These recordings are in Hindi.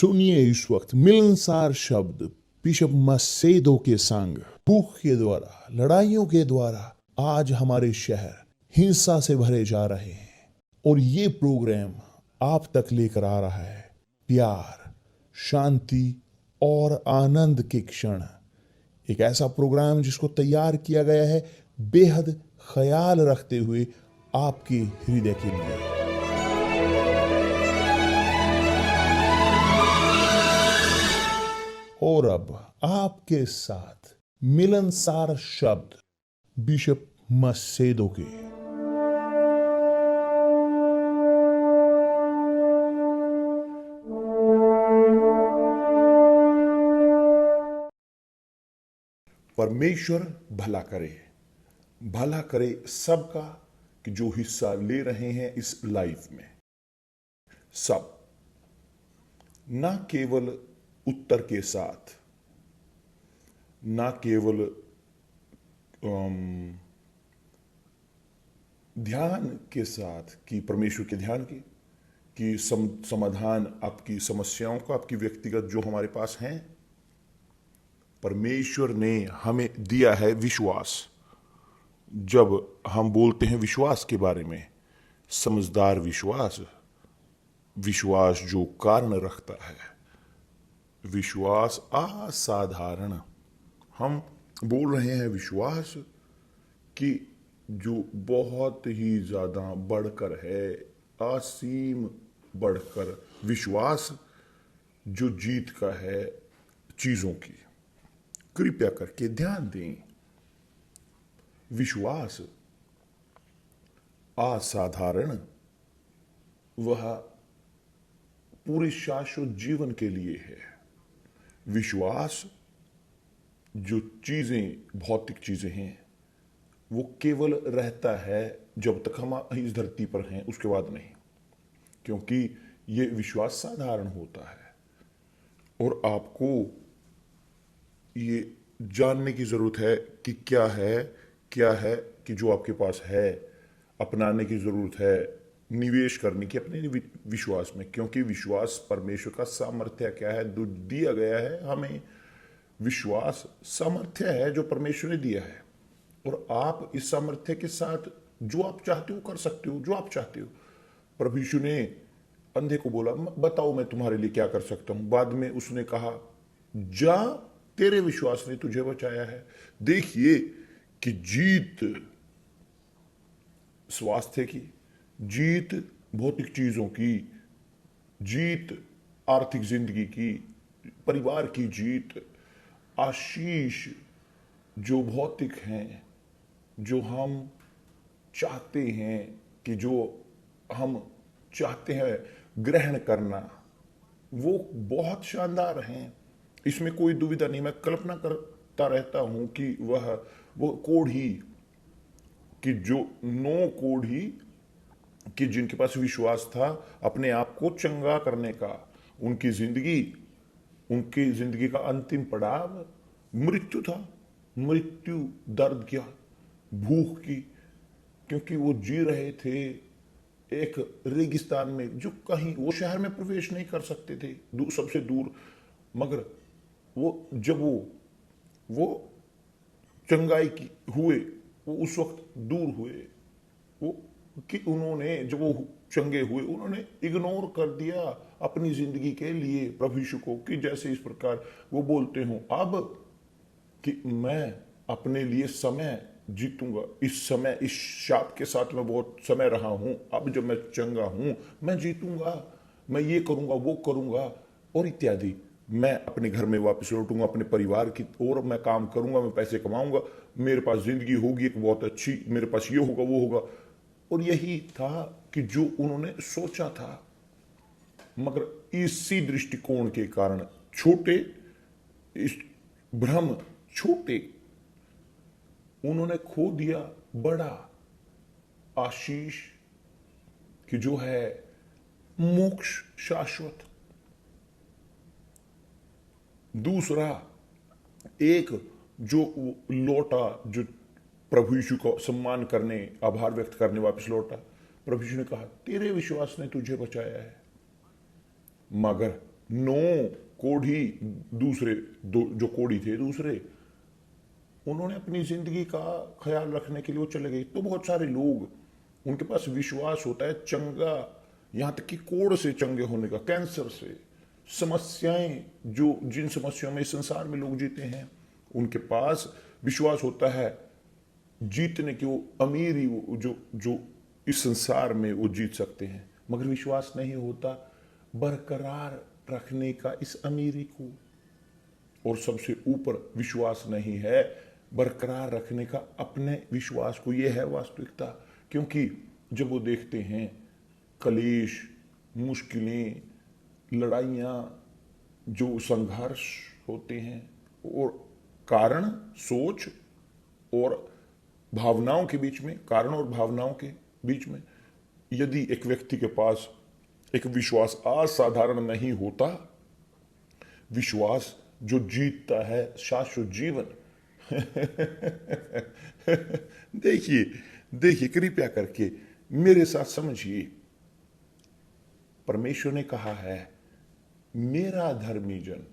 सुनिए इस वक्त मिलनसार शब्द बिशप मसेदो के संग। भूख के द्वारा, लड़ाइयों के द्वारा आज हमारे शहर हिंसा से भरे जा रहे हैं, और ये प्रोग्राम आप तक लेकर आ रहा है प्यार, शांति और आनंद के क्षण। एक ऐसा प्रोग्राम जिसको तैयार किया गया है बेहद ख्याल रखते हुए आपके हृदय के लिए। और अब आपके साथ मिलनसार शब्द बिशप मसेदो के। परमेश्वर भला करे सबका कि जो हिस्सा ले रहे हैं इस लाइफ में। सब, ना केवल उत्तर के साथ, ना केवल ध्यान के साथ कि परमेश्वर के ध्यान की कि समाधान आपकी समस्याओं का, आपकी व्यक्तिगत जो हमारे पास हैं। परमेश्वर ने हमें दिया है विश्वास। जब हम बोलते हैं विश्वास के बारे में, समझदार विश्वास, विश्वास जो कारण रखता है, विश्वास असाधारण। हम बोल रहे हैं विश्वास कि जो बहुत ही ज्यादा बढ़कर है, असीम बढ़कर विश्वास जो जीत का है चीजों की। कृपया करके ध्यान दें, विश्वास असाधारण, वह पूरे शाश्वत जीवन के लिए है। विश्वास जो चीजें, भौतिक चीजें हैं, वो केवल रहता है जब तक हम इस धरती पर हैं, उसके बाद नहीं, क्योंकि ये विश्वास साधारण होता है। और आपको ये जानने की जरूरत है कि क्या है कि जो आपके पास है, अपनाने की जरूरत है, निवेश करने की अपने विश्वास में, क्योंकि विश्वास परमेश्वर का सामर्थ्य क्या है, जो दिया गया है हमें। विश्वास सामर्थ्य है जो परमेश्वर ने दिया है, और आप इस सामर्थ्य के साथ जो आप चाहते हो कर सकते हो, जो आप चाहते हो। प्रभु यीशु ने अंधे को बोला, बताओ मैं तुम्हारे लिए क्या कर सकता हूं। बाद में उसने कहा, जा, तेरे विश्वास ने तुझे बचाया है। देखिए कि जीत स्वास्थ्य की, जीत भौतिक चीजों की, जीत आर्थिक जिंदगी की, परिवार की जीत, आशीष जो भौतिक हैं, जो हम चाहते हैं कि जो हम चाहते हैं ग्रहण करना, वो बहुत शानदार हैं। इसमें कोई दुविधा नहीं। मैं कल्पना करता रहता हूं कि वो कोढ़ी कि जो 9 कोढ़ी कि जिनके पास विश्वास था अपने आप को चंगा करने का, उनकी जिंदगी का अंतिम पड़ाव मृत्यु था। मृत्यु, दर्द क्या, भूख की, क्योंकि वो जी रहे थे एक रेगिस्तान में, जो कहीं वो शहर में प्रवेश नहीं कर सकते थे, सबसे दूर। मगर वो जब वो चंगाई की हुए, वो उस वक्त दूर हुए, वो कि उन्होंने जब वो चंगे हुए, उन्होंने इग्नोर कर दिया अपनी जिंदगी के लिए प्रभु यीशु को, कि जैसे इस प्रकार वो बोलते हो अब कि मैं अपने लिए समय जीतूंगा। इस समय, इस शाप के साथ मैं बहुत समय रहा हूं, अब जब मैं चंगा हूं मैं जीतूंगा, मैं ये करूंगा, वो करूंगा और इत्यादि। मैं अपने घर में वापस लौटूंगा, अपने परिवार की ओर मैं काम करूंगा, मैं पैसे कमाऊंगा, मेरे पास जिंदगी होगी एक बहुत अच्छी, मेरे पास ये होगा, वो होगा। और यही था कि जो उन्होंने सोचा था। मगर इसी दृष्टिकोण के कारण छोटे, इस भ्रम छोटे, उन्होंने खो दिया बड़ा आशीष कि जो है मोक्ष शाश्वत। दूसरा, एक जो लौटा, जो प्रभु यीशु को सम्मान करने, आभार व्यक्त करने वापस लौटा। प्रभु यीशु ने कहा, तेरे विश्वास ने तुझे बचाया है। मगर 9 कोढ़ी दूसरे जो कोढ़ी थे दूसरे, उन्होंने अपनी जिंदगी का ख्याल रखने के लिए वो चले गए। तो बहुत सारे लोग, उनके पास विश्वास होता है चंगा, यहां तक कि कोढ़ से चंगे होने का, कैंसर से, समस्याएं जो जिन समस्याओं में इस संसार में लोग जीते हैं, उनके पास विश्वास होता है जीतने की, वो अमीरी जो जो इस संसार में वो जीत सकते हैं, मगर विश्वास नहीं होता बरकरार रखने का इस अमीरी को। और सबसे ऊपर विश्वास नहीं है बरकरार रखने का अपने विश्वास को। यह है वास्तविकता। क्योंकि जब वो देखते हैं कलेश, मुश्किलें, लड़ाइयाँ, जो संघर्ष होते हैं, और कारण, सोच और भावनाओं के बीच में, कारण और भावनाओं के बीच में, यदि एक व्यक्ति के पास एक विश्वास असाधारण नहीं होता, विश्वास जो जीतता है शाश्वत जीवन। देखिए देखिए, कृपया करके मेरे साथ समझिए। परमेश्वर ने कहा है मेरा धर्मी जन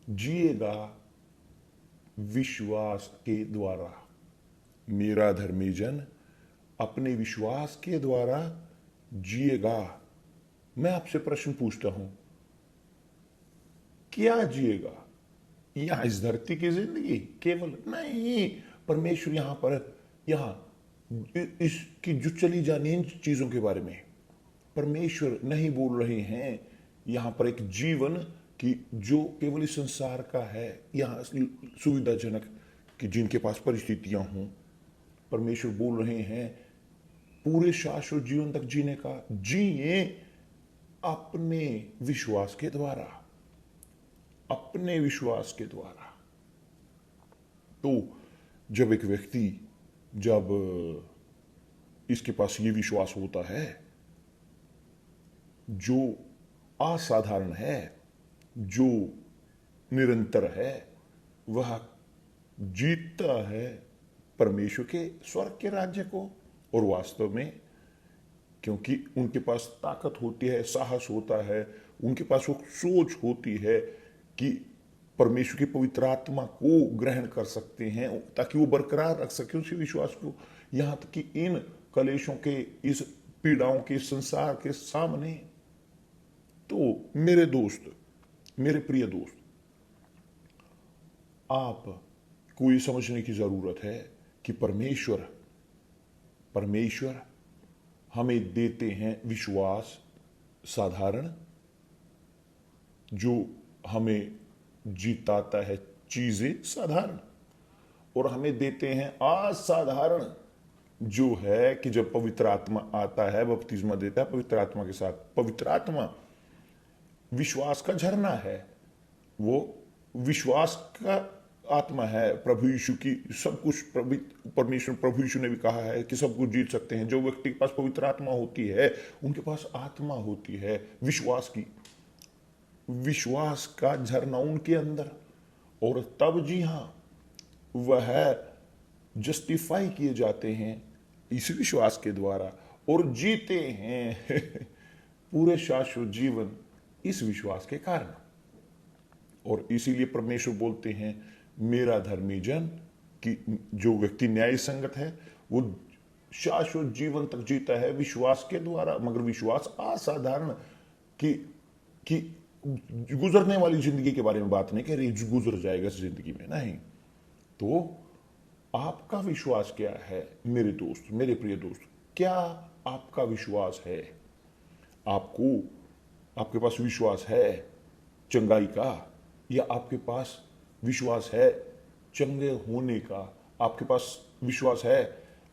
जिएगा विश्वास के द्वारा। मेरा धर्मी जन अपने विश्वास के द्वारा जिएगा। मैं आपसे प्रश्न पूछता हूं, क्या जिएगा? यहां इस धरती की जिंदगी केवल नहीं, परमेश्वर यहां इसकी जो चली जानी इन चीजों के बारे में परमेश्वर नहीं बोल रहे हैं। यहां पर एक जीवन की जो केवल इस संसार का है, यहां सुविधाजनक कि जिनके पास परिस्थितियां हों, परमेश्वर बोल रहे हैं पूरे शाश्वत जीवन तक जीने का। जिए अपने विश्वास के द्वारा, अपने विश्वास के द्वारा। तो जब एक व्यक्ति, जब इसके पास ये विश्वास होता है जो असाधारण है, जो निरंतर है, वह जीतता है परमेश्वर के स्वर्ग के राज्य को। और वास्तव में क्योंकि उनके पास ताकत होती है, साहस होता है, उनके पास वो सोच होती है कि परमेश्वर की पवित्र आत्मा को ग्रहण कर सकते हैं ताकि वो बरकरार रख सके उसी विश्वास को। यहां तक कि इन कलेशों के, इस पीड़ाओं के, संसार के सामने। तो मेरे दोस्त, मेरे प्रिय दोस्त, आपको ये समझने की जरूरत है कि परमेश्वर हमें देते हैं विश्वास साधारण, जो हमें जीताता है चीजें साधारण, और हमें देते हैं असाधारण, जो है कि जब पवित्र आत्मा आता है, बपतिस्मा देता है पवित्र आत्मा के साथ। पवित्र आत्मा विश्वास का झरना है, वो विश्वास का आत्मा है। प्रभु यीशु की सब कुछ, परमेश्वर प्रभु यीशु ने भी कहा है कि सब कुछ जीत सकते हैं। जो व्यक्ति के पास पवित्र आत्मा होती है, उनके पास आत्मा होती है विश्वास की, विश्वास का झरना उनके अंदर। और तब जी हां, वह जस्टिफाई किए जाते हैं इस विश्वास के द्वारा, और जीते हैं पूरे शाश्वत जीवन इस विश्वास के कारण। और इसीलिए परमेश्वर बोलते हैं मेरा धर्मी जन, कि जो व्यक्ति न्याय संगत है वो शाश्वत जीवन तक जीता है विश्वास के द्वारा। मगर विश्वास असाधारण कि गुजरने वाली जिंदगी के बारे में बात नहीं कह रही, गुजर जाएगा इस जिंदगी में, नहीं। तो आपका विश्वास क्या है मेरे दोस्त, मेरे प्रिय दोस्त? क्या आपका विश्वास है? आपके पास विश्वास है चंगाई का, या आपके पास विश्वास है चंगे होने का? आपके पास विश्वास है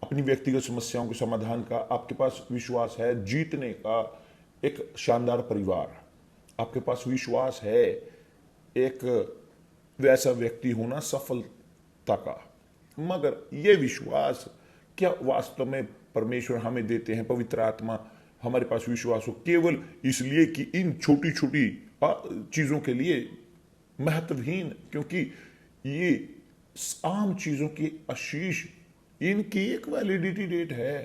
अपनी व्यक्तिगत समस्याओं के समाधान का? आपके पास विश्वास है जीतने का एक शानदार परिवार? आपके पास विश्वास है एक वैसा व्यक्ति होना सफलता का? मगर यह विश्वास क्या वास्तव में परमेश्वर हमें देते हैं? पवित्र आत्मा हमारे पास विश्वास हो केवल इसलिए कि इन छोटी छोटी चीजों के लिए महत्वहीन, क्योंकि ये आम चीजों की आशीष, इनकी एक वैलिडिटी डेट है।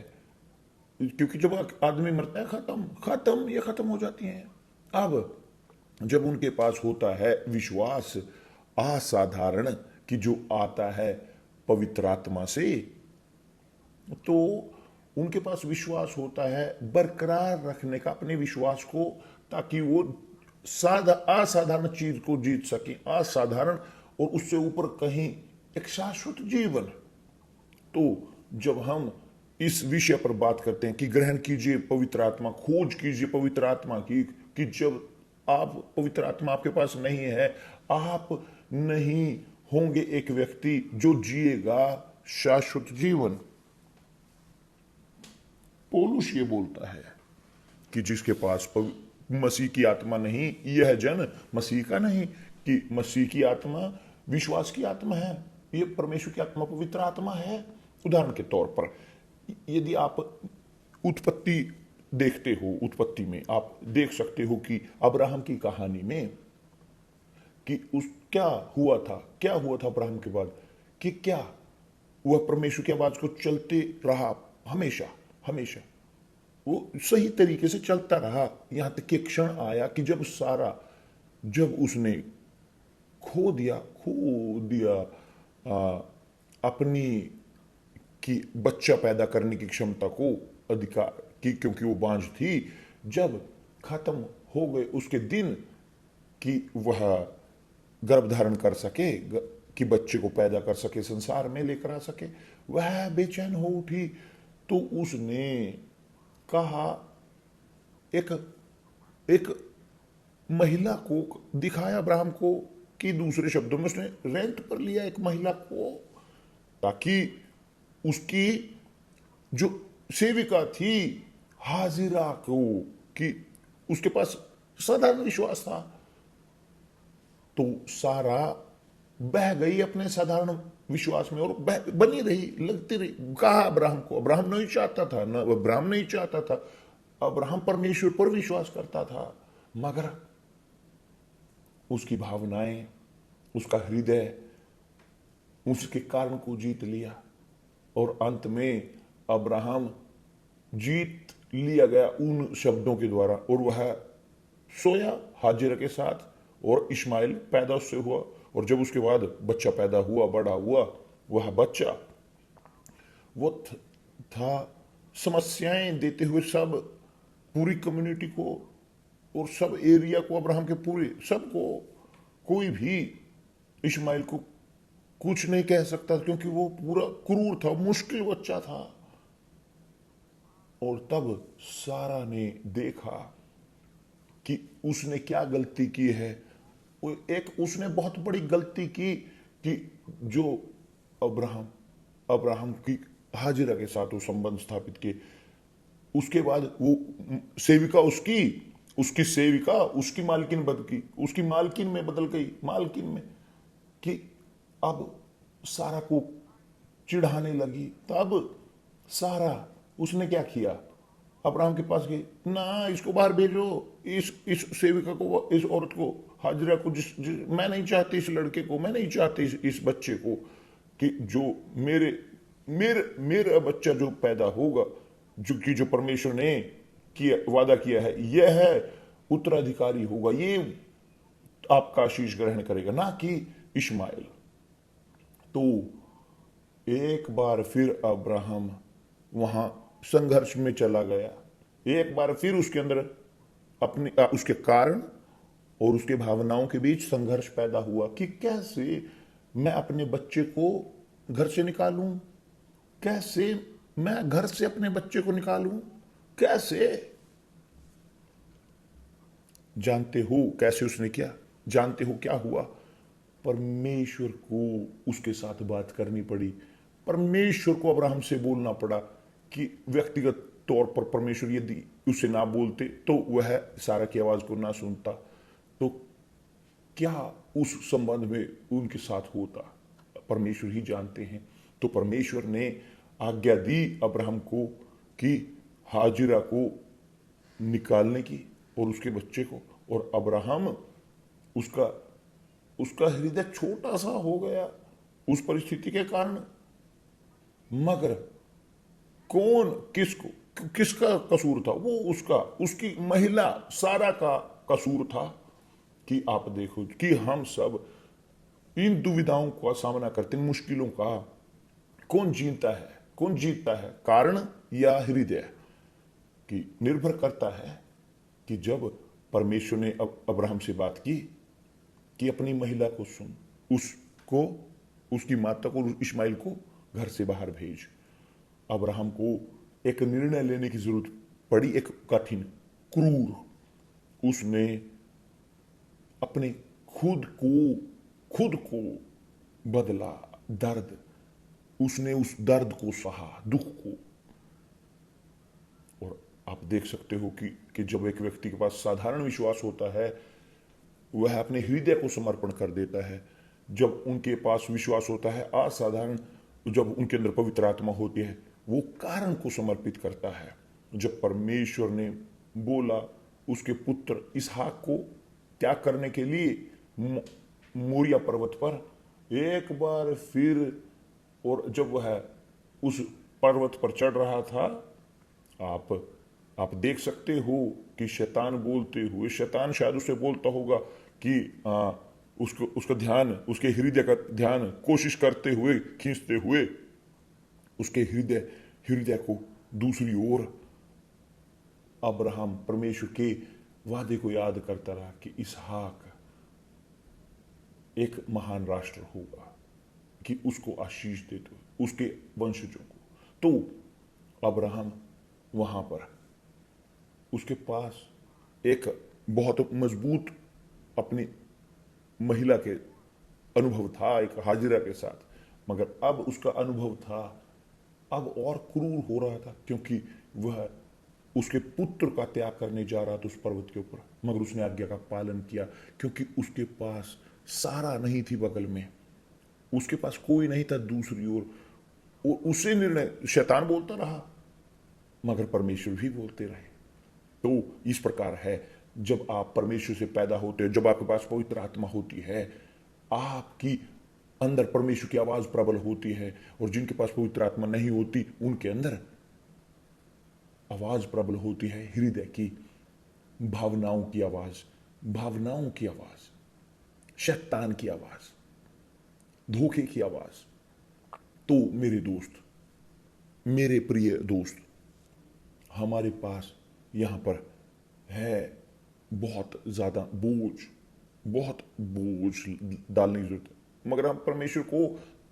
क्योंकि जब आदमी मरता है, खत्म, ये खत्म हो जाती हैं। अब जब उनके पास होता है विश्वास असाधारण कि जो आता है पवित्र आत्मा से, तो उनके पास विश्वास होता है बरकरार रखने का अपने विश्वास को, ताकि वो असाधारण चीज को जीत सके, असाधारण और उससे ऊपर कहीं एक शाश्वत जीवन। तो जब हम इस विषय पर बात करते हैं कि ग्रहण कीजिए पवित्र आत्मा, खोज कीजिए पवित्र आत्मा की, कि जब आप पवित्र आत्मा आपके पास नहीं है, आप नहीं होंगे एक व्यक्ति जो जिएगा शाश्वत जीवन। पौलुस ये बोलता है कि जिसके पास मसीह की आत्मा नहीं, यह जन मसीह का नहीं। कि मसीह की आत्मा विश्वास की आत्मा है, ये परमेश्वर की आत्मा पवित्र आत्मा है। उदाहरण के तौर पर यदि आप उत्पत्ति देखते हो, उत्पत्ति में आप देख सकते हो कि अब्राहम की कहानी में कि उस क्या हुआ था अब्राहम के बाद, कि क्या वह परमेश्वर की आवाज को चलते रहा, हमेशा हमेशा वो सही तरीके से चलता रहा, यहां तक कि क्षण आया कि जब उसने खो दिया अपनी की बच्चा पैदा करने की क्षमता को, अधिकार की, क्योंकि वो बांझ थी, जब खत्म हो गए उसके दिन कि वह गर्भ धारण कर सके, कि बच्चे को पैदा कर सके, संसार में लेकर आ सके, वह बेचैन हो उठी। तो उसने कहा, एक महिला को दिखाया अब्राहम को, कि दूसरे शब्दों में उसने रेंट पर लिया एक महिला को, ताकि उसकी जो सेविका थी हाजिरा को, कि उसके पास साधारण विश्वास था, तो सारा बह गई अपने साधारण विश्वास में और बनी रही, लगती रही। कहा अब्राहम को, अब्राहम नहीं चाहता था, न अब्राहम नहीं चाहता था, अब्राहम परमेश्वर पर विश्वास करता था, मगर उसकी भावनाएं, उसका हृदय उसके कारण को जीत लिया, और अंत में अब्राहम जीत लिया गया उन शब्दों के द्वारा, और वह सोया हाजिरा के साथ, और इस्माइल पैदा उससे हुआ। और जब उसके बाद बच्चा पैदा हुआ, बड़ा हुआ, वह बच्चा वो था समस्याएं देते हुए सब पूरी कम्युनिटी को और सब एरिया को, अब्राहम के पूरे सबको, कोई भी इस्माइल को कुछ नहीं कह सकता, क्योंकि वो पूरा क्रूर था, मुश्किल बच्चा था। और तब सारा ने देखा कि उसने क्या गलती की है। उसने बहुत बड़ी गलती की कि जो अब्राहम की हाजिरा के साथ वो संबंध स्थापित किए, उसके बाद वो सेविका उसकी सेविका उसकी मालकिन उसकी मालकिन में बदल गई, मालकिन में, कि अब सारा को चिढ़ाने लगी। तब सारा उसने क्या किया, अब्राहम के पास गई, ना इसको बाहर भेजो, इस सेविका को, इस औरत को, हाजिरा को, मैं नहीं चाहती इस लड़के को, मैं नहीं चाहती इस बच्चे को, कि जो मेरा बच्चा जो पैदा होगा, जो परमेश्वर ने वादा किया है, यह है उत्तराधिकारी होगा, ये आपका आशीष ग्रहण करेगा, ना कि इश्माइल। तो एक बार फिर अब्राहम वहां संघर्ष में चला गया, एक बार फिर उसके अंदर उसके कारण और उसके भावनाओं के बीच संघर्ष पैदा हुआ कि कैसे मैं अपने बच्चे को घर से निकालूं, कैसे मैं घर से अपने बच्चे को निकालूं, कैसे। जानते हो कैसे उसने किया, जानते हो क्या हुआ, परमेश्वर को उसके साथ बात करनी पड़ी, परमेश्वर को अब्राहम से बोलना पड़ा, कि व्यक्तिगत तौर पर परमेश्वर यदि उसे ना बोलते तो वह सारा की आवाज को ना सुनता, तो क्या उस संबंध में उनके साथ होता, परमेश्वर ही जानते हैं। तो परमेश्वर ने आज्ञा दी अब्राहम को कि हाजिरा को निकालने की और उसके बच्चे को, और अब्राहम उसका हृदय छोटा सा हो गया उस परिस्थिति के कारण, मगर किसका कसूर था, वो उसकी महिला सारा का कसूर था, कि आप देखो कि हम सब इन दुविधाओं का सामना करते हैं, मुश्किलों का। कौन जीतता है? कौन जीतता है, कारण या हृदय? कि निर्भर करता है कि जब परमेश्वर ने अब्राहम से बात की कि अपनी महिला को सुन, उसको, उसकी माता को, इस्माइल को घर से बाहर भेज। अब्राहम को एक निर्णय लेने की जरूरत पड़ी, एक कठिन, क्रूर। उसने अपने खुद को बदला, दर्द, उसने उस दर्द को सहा, दुख को। और आप देख सकते हो कि जब एक व्यक्ति के पास साधारण विश्वास होता है, वह अपने हृदय को समर्पण कर देता है। जब उनके पास विश्वास होता है असाधारण, जब उनके अंदर पवित्र आत्मा होती है, वो कारण को समर्पित करता है। जब परमेश्वर ने बोला उसके पुत्र इसहाक को त्याग करने के लिए मोरिया पर्वत पर, एक बार फिर, और जब वह उस पर्वत पर चढ़ रहा था, आप देख सकते हो कि शैतान बोलते हुए, शैतान शायद उसे बोलता होगा कि उसका ध्यान, उसके हृदय का ध्यान कोशिश करते हुए, खींचते हुए उसके हृदय को दूसरी ओर। अब्राहम परमेश्वर के वादे को याद करता रहा कि इसहाक एक महान राष्ट्र होगा, कि उसको आशीष देते हुए उसके वंशजों को। तो अब्राहम वहां पर, उसके पास एक बहुत मजबूत अपनी महिला के अनुभव था, एक हाजिरा के साथ, मगर अब उसका अनुभव था अब और क्रूर हो रहा था, क्योंकि वह उसके पुत्र का त्याग करने जा रहा था उस पर्वत के ऊपर। मगर उसने आज्ञा का पालन किया, क्योंकि उसके पास सारा नहीं थी बगल में, उसके पास कोई नहीं था दूसरी ओर। और उसे निर्णय, शैतान बोलता रहा मगर परमेश्वर भी बोलते रहे। तो इस प्रकार है, जब आप परमेश्वर से पैदा होते हो, जब आपके पास पवित्र आत्मा होती है, आपकी अंदर परमेश्वर की आवाज प्रबल होती है। और जिनके पास पवित्र आत्मा नहीं होती, उनके अंदर आवाज प्रबल होती है हृदय की, भावनाओं की आवाज, भावनाओं की आवाज, शैतान की आवाज, धोखे की आवाज। तो मेरे दोस्त, मेरे प्रिय दोस्त, हमारे पास यहां पर है बहुत ज्यादा बहुत बोझ डालने की जरूरत है, मगर हम परमेश्वर को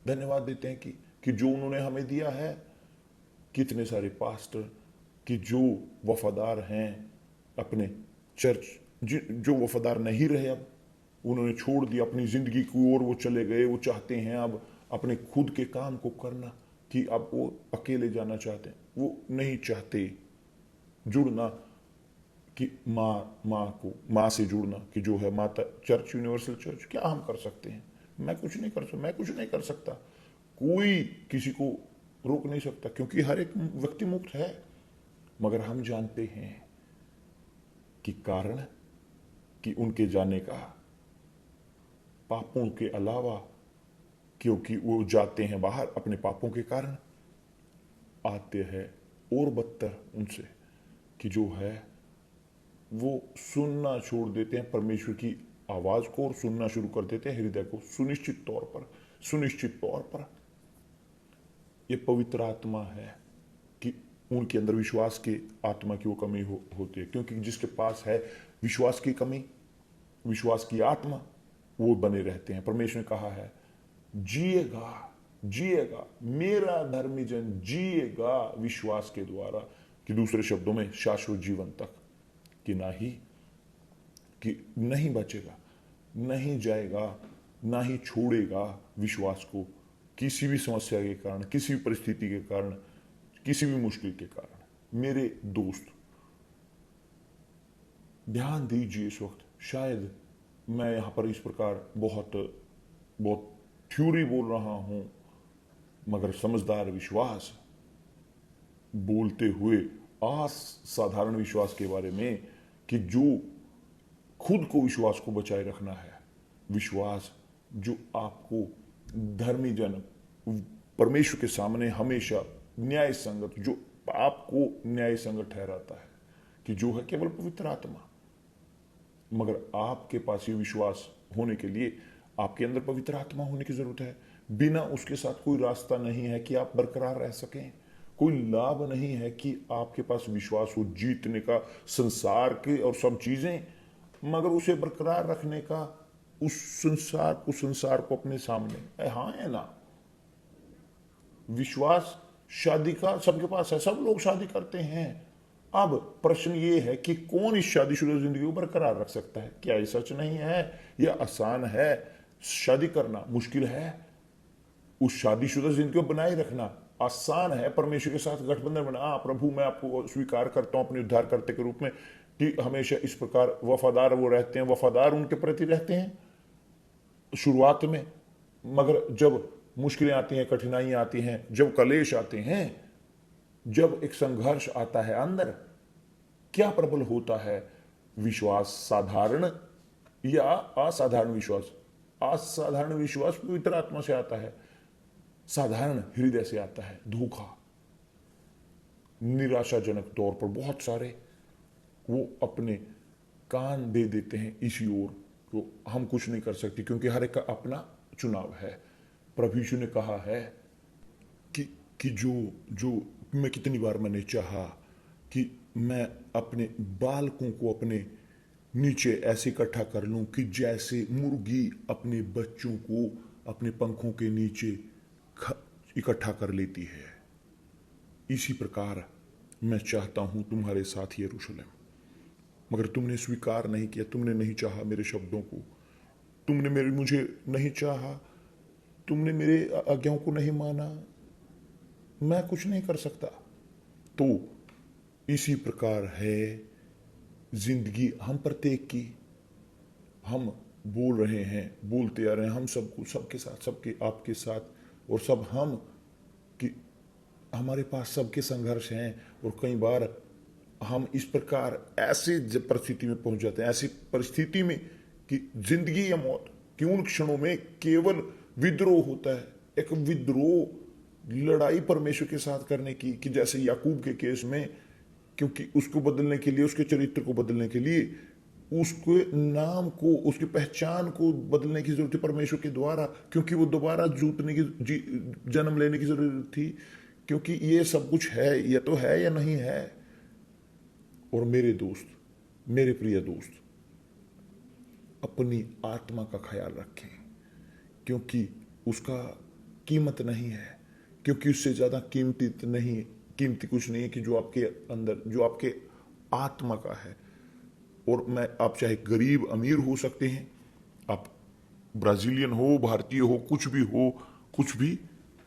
धन्यवाद देते हैं कि जो उन्होंने हमें दिया है। कितने सारे पास्टर कि जो वफादार हैं अपने चर्च, जो वफादार नहीं रहे, अब उन्होंने छोड़ दिया अपनी जिंदगी की ओर, वो चले गए। वो चाहते हैं अब अपने खुद के काम को करना, कि अब वो अकेले जाना चाहते हैं, वो नहीं चाहते जुड़ना, कि माँ से जुड़ना, कि जो है माता चर्च, यूनिवर्सल चर्च। क्या हम कर सकते हैं? मैं कुछ नहीं कर सकता, कोई किसी को रोक नहीं सकता, क्योंकि हर एक व्यक्ति मुक्त है। मगर हम जानते हैं कि कारण, कि उनके जाने का पापों के अलावा, क्योंकि वो जाते हैं बाहर अपने पापों के कारण, आते हैं और बदतर उनसे, कि जो है वो सुनना छोड़ देते हैं परमेश्वर की आवाज को, और सुनना शुरू कर देते हैं हृदय को। सुनिश्चित तौर पर ये पवित्र आत्मा है, कि उनके अंदर विश्वास की आत्मा की वो कमी होती है, क्योंकि जिसके पास है विश्वास की कमी, विश्वास की आत्मा, वो बने रहते हैं। परमेश्वर ने कहा है, जिएगा मेरा धर्मी जन, जिएगा विश्वास के द्वारा, कि दूसरे शब्दों में शाश्वत जीवन तक, कि नहीं बचेगा, नहीं जाएगा, ना ही छोड़ेगा विश्वास को, किसी भी समस्या के कारण, किसी भी परिस्थिति के कारण, किसी भी मुश्किल के कारण। मेरे दोस्त, ध्यान दीजिए इस वक्त। शायद मैं यहां पर इस प्रकार बहुत थ्योरी बोल रहा हूं, मगर समझदार विश्वास बोलते हुए असाधारण विश्वास के बारे में, कि जो खुद को विश्वास को बचाए रखना है, विश्वास जो आपको धर्मी जन, परमेश्वर के सामने हमेशा न्याय संगत, जो आपको न्याय संगत ठहराता है, कि जो है केवल पवित्र आत्मा। मगर आपके पास ये विश्वास होने के लिए आपके अंदर पवित्र आत्मा होने की जरूरत है। बिना उसके साथ कोई रास्ता नहीं है कि आप बरकरार रह सकें। कोई लाभ नहीं है कि आपके पास विश्वास हो जीतने का संसार के और सब चीजें, मगर उसे बरकरार रखने का, उस संसार को अपने सामने। हाँ है ना, विश्वास शादी का सबके पास है, सब लोग शादी करते हैं। अब प्रश्न ये है कि कौन इस शादीशुदा जिंदगी को बरकरार रख सकता है? क्या ये सच नहीं है? यह आसान है? शादी करना मुश्किल है, उस शादीशुदा जिंदगी को बनाए रखना आसान है। परमेश्वर के साथ गठबंधन बना, प्रभु मैं आपको स्वीकार करता हूं अपने उद्धार करते के रूप में, कि हमेशा इस प्रकार वफादार वो रहते हैं, वफादार उनके प्रति रहते हैं शुरुआत में। मगर जब मुश्किलें आती हैं, कठिनाइयां आती हैं, जब कलेश आते हैं, जब एक संघर्ष आता है अंदर, क्या प्रबल होता है? विश्वास साधारण या असाधारण विश्वास? असाधारण विश्वास पवित्र आत्मा से आता है, साधारण हृदय से आता है। धोखा, निराशाजनक तौर पर बहुत सारे वो अपने कान दे देते हैं इसी ओर, तो हम कुछ नहीं कर सकते क्योंकि हर एक का अपना चुनाव है। प्रभु यीशु ने कहा है कि जो जो मैं कितनी बार मैंने चाहा कि मैं अपने बालकों को अपने नीचे ऐसे इकट्ठा कर लूं कि जैसे मुर्गी अपने बच्चों को अपने पंखों के नीचे इकट्ठा कर लेती है, इसी प्रकार मैं चाहता हूं तुम्हारे साथ यरूशलेम। मगर तुमने स्वीकार नहीं किया, तुमने नहीं चाहा मेरे शब्दों को, तुमने मुझे नहीं चाहा, तुमने मेरे आज्ञाओं को नहीं माना, मैं कुछ नहीं कर सकता। तो इसी प्रकार है जिंदगी हम प्रत्येक की। हम बोल रहे हैं, बोलते आ रहे हैं, हम सबको, सबके साथ, सबके आपके साथ, और सब हम कि हमारे पास सबके संघर्ष हैं। और कई बार हम इस प्रकार ऐसे परिस्थिति में पहुंच जाते हैं, ऐसी परिस्थिति में कि जिंदगी या मौत कि उन क्षणों में केवल विद्रोह होता है, एक विद्रोह, लड़ाई परमेश्वर के साथ करने की, कि जैसे याकूब के केस में, क्योंकि उसको बदलने के लिए, उसके चरित्र को बदलने के लिए, उसके नाम को, उसकी पहचान को बदलने की जरूरत थी परमेश्वर के द्वारा, क्योंकि वो दोबारा जन्म लेने की जरूरत थी, क्योंकि ये सब कुछ है, या तो है या नहीं है। और मेरे दोस्त, मेरे प्रिय दोस्त, अपनी आत्मा का ख्याल रखें, क्योंकि उसका कीमत नहीं है, क्योंकि उससे ज्यादा कीमती कुछ नहीं है कि जो आपके अंदर, जो आपके आत्मा का है। और आप चाहे गरीब अमीर हो सकते हैं, आप ब्राजीलियन हो, भारतीय हो, कुछ भी हो, कुछ भी,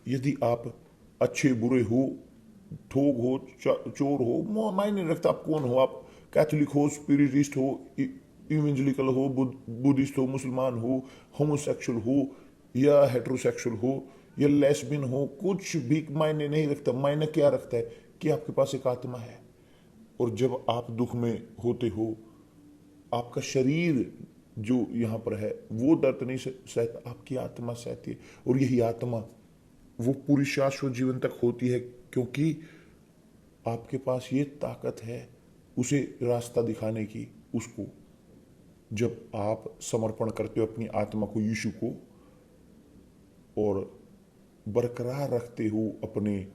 यदि आप अच्छे बुरे हो, ठोग हो, चोर हो, मायने नहीं रखता आप कौन हो, आप कैथोलिक हो, स्पिरिटिस्ट हो, इवेंजलिकल हो, बुद्धिस्ट हो, मुसलमान हो, होमोसेक्सुअल हो या हेट्रोसेक्सुअल हो या लेस्बियन हो, कुछ भी मायने नहीं रखता। मायने क्या रखता है कि आपके पास एक आत्मा है, और जब आप दुख में होते हो, आपका शरीर जो यहाँ पर है वो दर्द नहीं सहता, आपकी आत्मा सहती है। और यही आत्मा वो पूरी शाश्वत जीवन तक होती है, क्योंकि आपके पास ये ताकत है उसे रास्ता दिखाने की। उसको जब आप समर्पण करते हो अपनी आत्मा को यीशु को, और बरकरार रखते हो अपने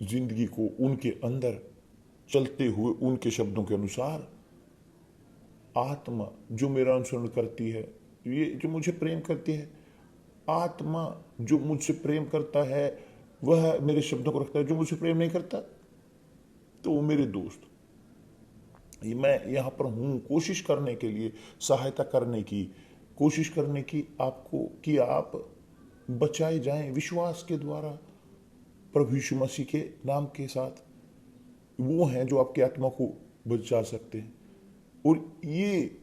जिंदगी को उनके अंदर चलते हुए उनके शब्दों के अनुसार, आत्मा जो मेरा अनुसरण करती है, ये जो मुझे प्रेम करती है, आत्मा जो मुझसे प्रेम करता है वह मेरे शब्दों को रखता है। जो मुझसे प्रेम नहीं करता, तो मेरे दोस्त, मैं यहां पर हूं कोशिश करने के लिए, सहायता करने की, कोशिश करने की आपको, कि आप बचाए जाएं विश्वास के द्वारा प्रभु यीशु मसीह के नाम के साथ। वो हैं जो आपकी आत्मा को बचा सकते हैं। और ये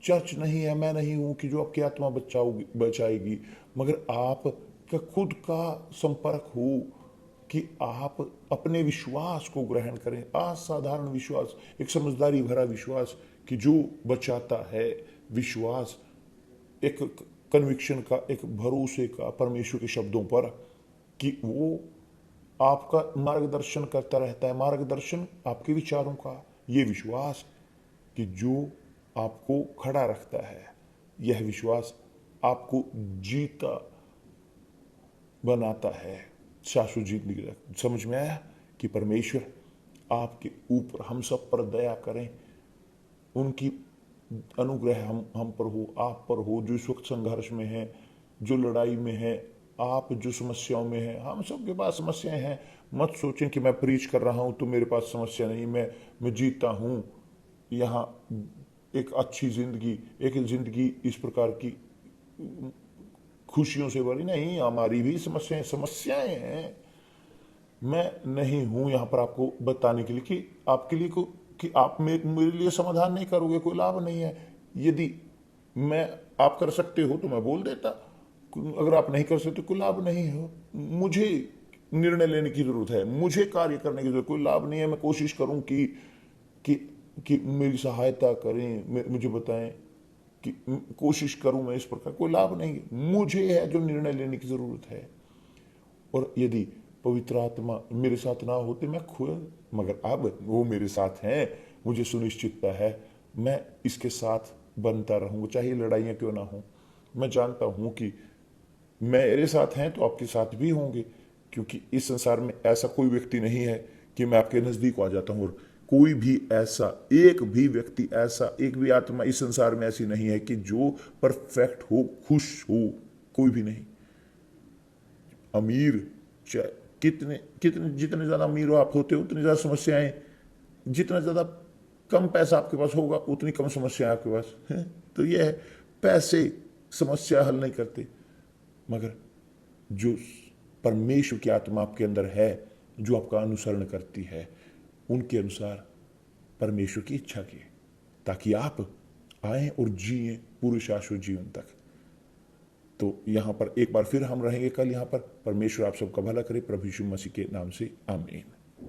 चर्च नहीं है, मैं नहीं हूं कि जो आपकी आत्मा बचाएगी, मगर आप का खुद का संपर्क हो कि आप अपने विश्वास को ग्रहण करें। असाधारण विश्वास, एक समझदारी भरा विश्वास कि जो बचाता है। विश्वास एक कन्विक्शन का, एक भरोसे का परमेश्वर के शब्दों पर, कि वो आपका मार्गदर्शन करता रहता है, मार्गदर्शन आपके विचारों का। ये विश्वास कि जो आपको खड़ा रखता है। यह विश्वास आपको जीता बनाता है, शाश्वत जिंदगी तक। समझ में आया कि परमेश्वर आपके ऊपर, हम सब पर दया करें, उनकी अनुग्रह हम पर हो, आप पर हो, जो इस वक्त संघर्ष में है, जो लड़ाई में है, आप जो समस्याओं में है। हम सबके पास समस्याएं हैं। मत सोचें कि मैं प्रीच कर रहा हूं तो मेरे पास समस्या नहीं, मैं जीता हूं यहाँ एक अच्छी जिंदगी, एक जिंदगी इस प्रकार की खुशियों से भरी नहीं। हमारी भी समस्याएं हैं। मैं नहीं हूं यहां पर आपको बताने के लिए कि आपके लिए कि आप मेरे लिए समाधान नहीं करोगे, कोई लाभ नहीं है। यदि मैं आप कर सकते हो तो मैं बोल देता, अगर आप नहीं कर सकते कोई लाभ नहीं हो। मुझे निर्णय लेने की जरूरत है, मुझे कार्य करने की जरूरत, कोई लाभ नहीं है। मैं कोशिश करूं कि मेरी सहायता करें, मुझे बताएं कि कोशिश करूं मैं इस प्रकार, कोई लाभ नहीं है। मुझे है जो निर्णय लेने की जरूरत है। और यदि पवित्र आत्मा मेरे साथ ना होते मैं खोया, मगर अब वो मेरे साथ हैं। मुझे सुनिश्चितता है मैं इसके साथ बनता रहूंगा, चाहे लड़ाइयां क्यों ना हो। मैं जानता हूं कि मेरे साथ हैं तो आपके साथ भी होंगे, क्योंकि इस संसार में ऐसा कोई व्यक्ति नहीं है कि मैं आपके नजदीक आ जाता हूं। और कोई भी ऐसा, एक भी व्यक्ति ऐसा, एक भी आत्मा इस संसार में ऐसी नहीं है कि जो परफेक्ट हो, खुश हो, कोई भी नहीं। अमीर, कितने कितने जितने ज्यादा अमीर हो आप होते हो उतनी ज्यादा समस्याएं, जितना ज्यादा कम पैसा आपके पास होगा उतनी कम समस्याएं आपके पास है। तो यह है, पैसे समस्या हल नहीं करते, मगर जो परमेश्वर की आत्मा आपके अंदर है, जो आपका अनुसरण करती है, उनके अनुसार परमेश्वर की इच्छा की, ताकि आप आए और जिए पूरे शाश्वत जीवन तक। तो यहां पर एक बार फिर हम रहेंगे कल यहां पर। परमेश्वर आप सबका भला करे, प्रभु यीशु मसीह के नाम से आमीन।